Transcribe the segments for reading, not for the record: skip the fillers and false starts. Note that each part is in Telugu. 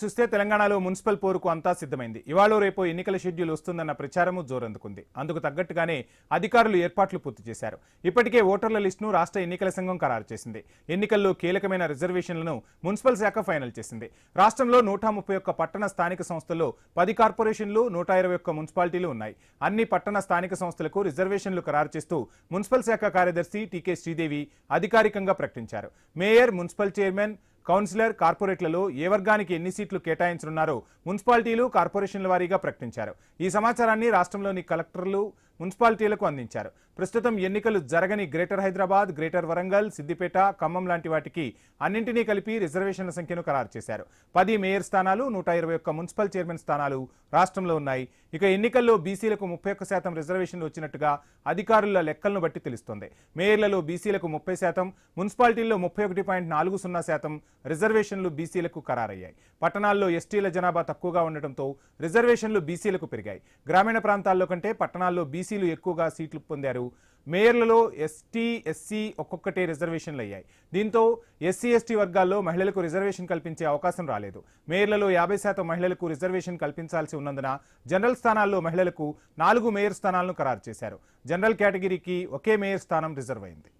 చూస్తే తెలంగాణలో మున్సిపల్ పోరుకు అంతా సిద్ధమైంది. ఇవాళ రేపు ఎన్నికల షెడ్యూల్ వస్తుందన్న ప్రచారము జోరందుకుంది. అందుకు తగ్గట్టుగానే అధికారులు ఏర్పాట్లు పూర్తి చేశారు. ఇప్పటికే ఓటర్ల లిస్టును రాష్ట్ర ఎన్నికల సంఘం ఖరారు చేసింది. ఎన్నికల్లో కీలకమైన రిజర్వేషన్లను మున్సిపల్ శాఖ ఫైనల్ చేసింది. రాష్ట్రంలో 131 పట్టణ స్థానిక సంస్థల్లో 10 కార్పొరేషన్లు, 121 మున్సిపాలిటీలు ఉన్నాయి. అన్ని పట్టణ స్థానిక సంస్థలకు రిజర్వేషన్లు ఖరారు చేస్తూ మున్సిపల్ శాఖ కార్యదర్శి టీకే శ్రీదేవి అధికారికంగా ప్రకటించారు. మేయర్, మున్సిపల్ చైర్మన్, కౌన్సిలర్, కార్పొరేట్లలో ఏ వర్గానికి ఎన్ని సీట్లు కేటాయించనున్నారో మున్సిపాలిటీలు, కార్పొరేషన్ల వారీగా ప్రకటించారు. ఈ సమాచారాన్ని రాష్ట్రంలోని కలెక్టర్లు మున్సిపాలిటీలకు అందించారు. ప్రస్తుతం ఎన్నికలు జరగని గ్రేటర్ హైదరాబాద్, గ్రేటర్ వరంగల్, సిద్దిపేట, ఖమ్మం లాంటి వాటికి అన్నింటినీ కలిపి రిజర్వేషన్ల సంఖ్యను ఖరారు చేశారు. 10 మేయర్ స్థానాలు, 121 మున్సిపల్ చైర్మన్ స్థానాలు రాష్ట్రంలో ఉన్నాయి. ఇక ఎన్నికల్లో బీసీలకు 31% రిజర్వేషన్లు వచ్చినట్టుగా అధికారుల లెక్కలను బట్టి తెలుస్తోంది. మేయర్లలో బీసీలకు 30%, మున్సిపాలిటీల్లో 31.40% రిజర్వేషన్లు బీసీలకు ఖరారయ్యాయి. పట్టణాల్లో ఎస్టీల జనాభా తక్కువగా ఉండటంతో రిజర్వేషన్లు బీసీలకు పెరిగాయి. గ్రామీణ ప్రాంతాల్లో కంటే పట్టణాల్లో బీసీలు ఎక్కువగా సీట్లు పొందారు. మేయర్లలో ఎస్టీ, ఎస్సీ ఒక్కొక్కటే రిజర్వేషన్లు అయ్యాయి. దీంతో ఎస్సీ, ఎస్టీ వర్గాల్లో మహిళలకు రిజర్వేషన్ కల్పించే అవకాశం రాలేదు. మేయర్లలో 50% మహిళలకు రిజర్వేషన్ కల్పించాల్సి ఉన్నందున జనరల్ స్థానాల్లో మహిళలకు 4 మేయర్ స్థానాలను ఖరారు చేశారు. జనరల్ కేటగిరీకి ఒకే మేయర్ స్థానం రిజర్వ్ అయింది.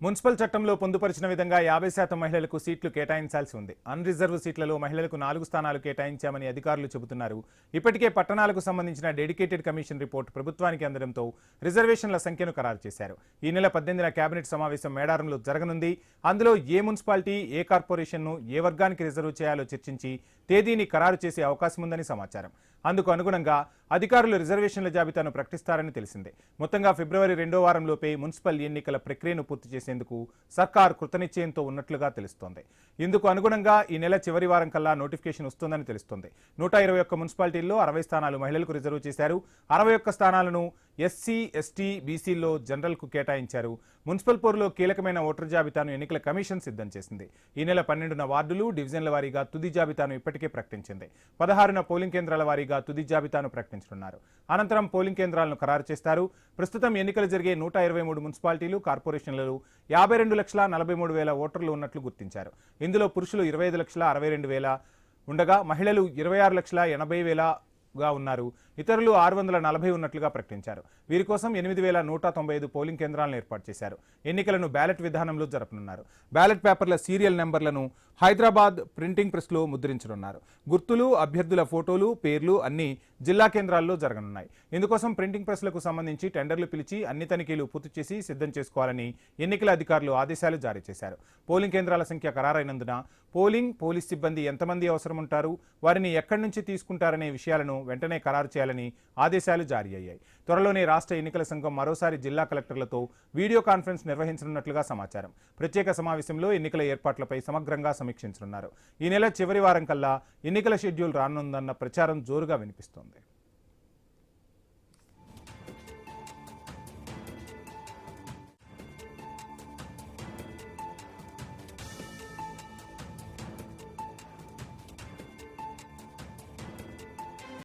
మున్సిపల్ చట్టంలో పొందుపరిచిన విధంగా 50% మహిళలకు సీట్లు కేటాయించాల్సి ఉంది. అన్రిజర్వ్ సీట్లలో మహిళలకు 4 స్థానాలు కేటాయించామని అధికారులు చెబుతున్నారు. ఇప్పటికే పట్టణాలకు సంబంధించిన డెడికేటెడ్ కమిషన్ రిపోర్ట్ ప్రభుత్వానికి అందడంతో రిజర్వేషన్ల సంఖ్యను ఖరారు చేశారు. ఈ నెల 18న కేబినెట్ సమావేశం మేడారంలో జరగనుంది. అందులో ఏ మున్సిపాలిటీ, ఏ కార్పొరేషన్ను ఏ వర్గానికి రిజర్వ్ చేయాలో చర్చించి తేదీని ఖరారు చేసే అవకాశం ఉందని సమాచారం. అందుకు అనుగుణంగా అధికారులు రిజర్వేషన్ల జాబితాను ప్రకటిస్తారని తెలిసిందే. మొత్తంగా ఫిబ్రవరి 2వ వారంలోపే మున్సిపల్ ఎన్నికల ప్రక్రియను పూర్తి చేసేందుకు సర్కార్ కృతనిశ్చయంతో ఉన్నట్లుగా తెలుస్తోంది. ఇందుకు అనుగుణంగా ఈ నెల చివరి వారం కల్లా నోటిఫికేషన్ వస్తుందని తెలుస్తోంది. 121 మున్సిపాలిటీల్లో 60 స్థానాలు మహిళలకు రిజర్వ్ చేశారు. 61 స్థానాలను ఎస్సీ, ఎస్టీ, బీసీల్లో జనరల్కు కేటాయించారు. మున్సిపల్ పోరులో కీలకమైన ఓటర్ జాబితాను ఎన్నికల కమిషన్ సిద్ధం చేసింది. ఈ నెల 12న వార్డులు, డివిజన్ల వారీగా తుది జాబితాను ఇప్పటికే ప్రకటించింది. 16న పోలింగ్ కేంద్రాల వారీగా తుది జాబితాను ప్రకటించనున్నారు. అనంతరం పోలింగ్ కేంద్రాలను ఖరారు చేస్తారు. ప్రస్తుతం ఎన్నికలు జరిగే 123 మున్సిపాలిటీలు, కార్పొరేషన్లలో 52,43,000 ఓటర్లు ఉన్నట్లు గుర్తించారు. ఇందులో పురుషులు 25,62,000 ఉండగా మహిళలు 26,80,000 ఉన్నారు. ఇతరులు 640 ఉన్నట్లుగా ప్రకటించారు. వీరి కోసం 8,195 పోలింగ్ కేంద్రాలను ఏర్పాటు చేశారు. ఎన్నికలను బ్యాలెట్ విధానంలో జరపనున్నారు. బ్యాలెట్ పేపర్ల సీరియల్ నెంబర్లను హైదరాబాద్ ప్రింటింగ్ ప్రెస్లో ముద్రించనున్నారు. గుర్తులు, అభ్యర్థుల ఫోటోలు, పేర్లు అన్ని జిల్లా కేంద్రాల్లో జరగనున్నాయి. ఇందుకోసం ప్రింటింగ్ ప్రెస్లకు సంబంధించి టెండర్లు పిలిచి అన్ని తనిఖీలు పూర్తి చేసి సిద్ధం చేసుకోవాలని ఎన్నికల అధికారులు ఆదేశాలు జారీ చేశారు. పోలింగ్ కేంద్రాల సంఖ్య ఖరారైనందున పోలీస్ సిబ్బంది ఎంతమంది అవసరం ఉంటారు, వారిని ఎక్కడి నుంచి తీసుకుంటారనే విషయాలను వెంటనే ఖరారు చేయాలని ఆదేశాలు జారీ అయ్యాయి. త్వరలోనే రాష్ట్ర ఎన్నికల సంఘం మరోసారి జిల్లా కలెక్టర్లతో వీడియో కాన్ఫరెన్స్ నిర్వహించనున్నట్లుగా సమాచారం. ప్రత్యేక సమావేశంలో ఎన్నికల ఏర్పాట్లపై సమగ్రంగా సమీక్షించనున్నారు. ఈ నెల చివరి వారం కల్లా ఎన్నికల షెడ్యూల్ రానుందన్న ప్రచారం జోరుగా వినిపిస్తోంది.